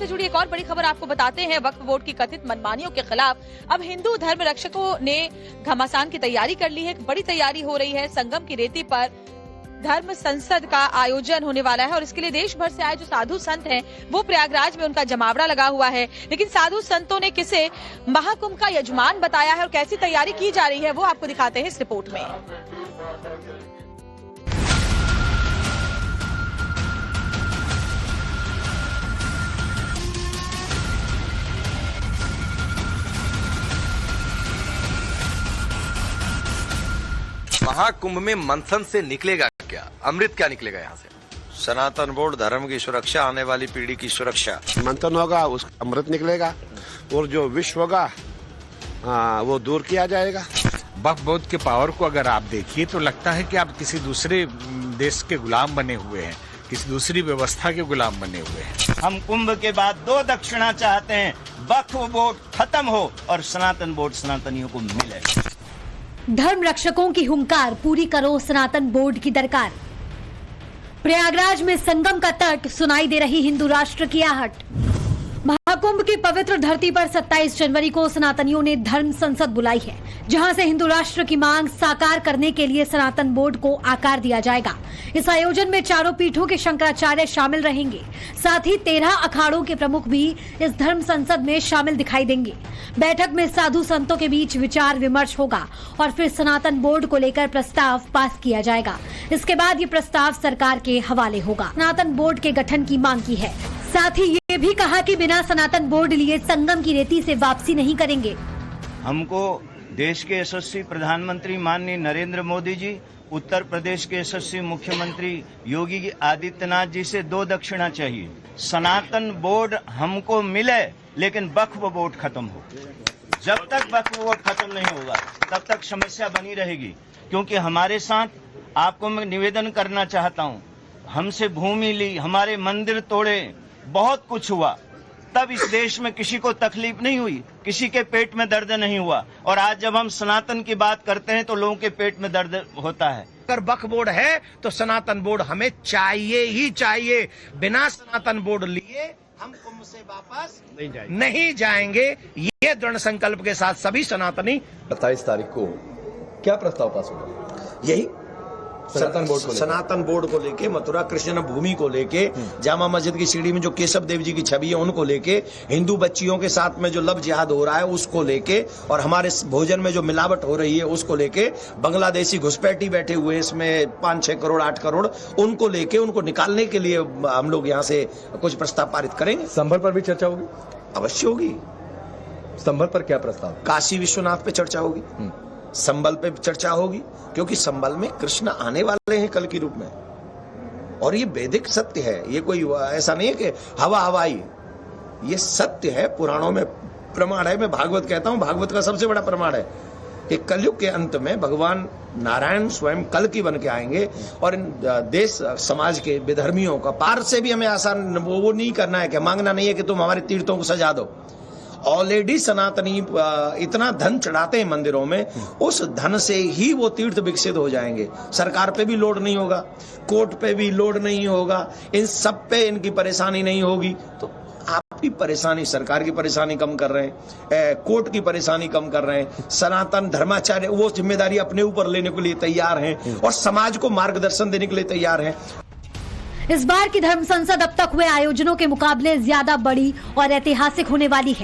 से जुड़ी एक और बड़ी खबर आपको बताते हैं। वक्फ बोर्ड की कथित मनमानियों के खिलाफ अब हिंदू धर्म रक्षकों ने घमासान की तैयारी कर ली है। बड़ी तैयारी हो रही है। संगम की रेती पर धर्म संसद का आयोजन होने वाला है और इसके लिए देश भर से आए जो साधु संत हैं वो प्रयागराज में उनका जमावड़ा लगा हुआ है। लेकिन साधु संतों ने किसे महाकुंभ का यजमान बताया है और कैसी तैयारी की जा रही है वो आपको दिखाते हैं इस रिपोर्ट में। महाकुंभ में मंथन से निकलेगा क्या? अमृत क्या निकलेगा यहाँ से? सनातन बोर्ड, धर्म की सुरक्षा, आने वाली पीढ़ी की सुरक्षा। मंथन होगा, उसका अमृत निकलेगा और जो विष होगा वो दूर किया जाएगा। वक्फ बोर्ड के पावर को अगर आप देखिए तो लगता है कि आप किसी दूसरे देश के गुलाम बने हुए हैं, किसी दूसरी व्यवस्था के गुलाम बने हुए हैं। हम कुंभ के बाद 2 दक्षिणा चाहते हैं। वक्फ बोर्ड खत्म हो और सनातन बोर्ड सनातनियों को मिले। धर्म रक्षकों की हुंकार, पूरी करो सनातन बोर्ड की दरकार। प्रयागराज में संगम का तट, सुनाई दे रही हिंदू राष्ट्र की आहट। महाकुंभ की पवित्र धरती पर 27 जनवरी को सनातनियों ने धर्म संसद बुलाई है, जहां से हिंदू राष्ट्र की मांग साकार करने के लिए सनातन बोर्ड को आकार दिया जाएगा। इस आयोजन में चारों पीठों के शंकराचार्य शामिल रहेंगे। साथ ही 13 अखाड़ों के प्रमुख भी इस धर्म संसद में शामिल दिखाई देंगे। बैठक में साधु संतों के बीच विचार विमर्श होगा और फिर सनातन बोर्ड को लेकर प्रस्ताव पास किया जाएगा। इसके बाद ये प्रस्ताव सरकार के हवाले होगा। सनातन बोर्ड के गठन की मांग की है। साथ ही ये भी कहा कि बिना सनातन बोर्ड लिए संगम की रेती से वापसी नहीं करेंगे। हमको देश के यशस्वी प्रधानमंत्री माननीय नरेंद्र मोदी जी, उत्तर प्रदेश के यशस्वी मुख्यमंत्री योगी आदित्यनाथ जी से 2 दक्षिणा चाहिए। सनातन बोर्ड हमको मिले लेकिन वक्फ बोर्ड खत्म हो। जब तक वक्फ बोर्ड खत्म नहीं होगा तब तक समस्या बनी रहेगी। क्योंकि हमारे साथ आपको मैं निवेदन करना चाहता हूँ, हमसे भूमि ली, हमारे मंदिर तोड़े, बहुत कुछ हुआ, तब इस देश में किसी को तकलीफ नहीं हुई, किसी के पेट में दर्द नहीं हुआ। और आज जब हम सनातन की बात करते हैं तो लोगों के पेट में दर्द होता है। अगर वक्फ बोर्ड है तो सनातन बोर्ड हमें चाहिए ही चाहिए। बिना सनातन बोर्ड लिए हम कुंभ से वापस नहीं जाएंगे। ये दृढ़ संकल्प के साथ सभी सनातनी 27 तारीख को क्या प्रस्ताव पास होगा? यही सनातन बोर्ड को लेके, मथुरा कृष्ण भूमि को लेके, जामा मस्जिद की सीढ़ी में जो केशव देव जी की छवि है उनको लेके, हिंदू बच्चियों के साथ में जो लव जिहाद हो रहा है उसको लेके, और हमारे भोजन में जो मिलावट हो रही है उसको लेके, बांग्लादेशी घुसपैठी बैठे हुए इसमें 5-6 करोड़ 8 करोड़, उनको लेके, उनको निकालने के लिए हम लोग यहाँ से कुछ प्रस्ताव पारित करेंगे। संभल पर भी चर्चा होगी? अवश्य होगी। संभल पर क्या प्रस्ताव? काशी विश्वनाथ पे चर्चा होगी, संबल पे चर्चा होगी, क्योंकि संबल में कृष्ण आने वाले हैं कल की रूप में। और ये वैदिक सत्य है, ये कोई ऐसा नहीं है कि हवा हवाई, ये सत्य है, पुराणों में प्रमाण है। मैं भागवत कहता हूं, भागवत का सबसे बड़ा प्रमाण है कि कलयुग के अंत में भगवान नारायण स्वयं कल की बन के आएंगे और इन देश समाज के विधर्मियों का पार से भी हमें आसान वो नहीं करना है कि मांगना नहीं है कि तुम हमारे तीर्थों को सजा दो। ऑलरेडी सनातनी इतना धन चढ़ाते हैं मंदिरों में, उस धन से ही वो तीर्थ विकसित हो जाएंगे। सरकार पे भी लोड नहीं होगा, कोर्ट पे भी लोड नहीं होगा, इन सब पे इनकी परेशानी नहीं होगी। तो आपकी परेशानी, सरकार की परेशानी कम कर रहे हैं, कोर्ट की परेशानी कम कर रहे हैं, सनातन धर्माचार्य वो जिम्मेदारी अपने ऊपर लेने के लिए तैयार हैं और समाज को मार्गदर्शन देने के लिए तैयार हैं। इस बार की धर्म संसद अब तक हुए आयोजनों के मुकाबले ज्यादा बड़ी और ऐतिहासिक होने वाली है।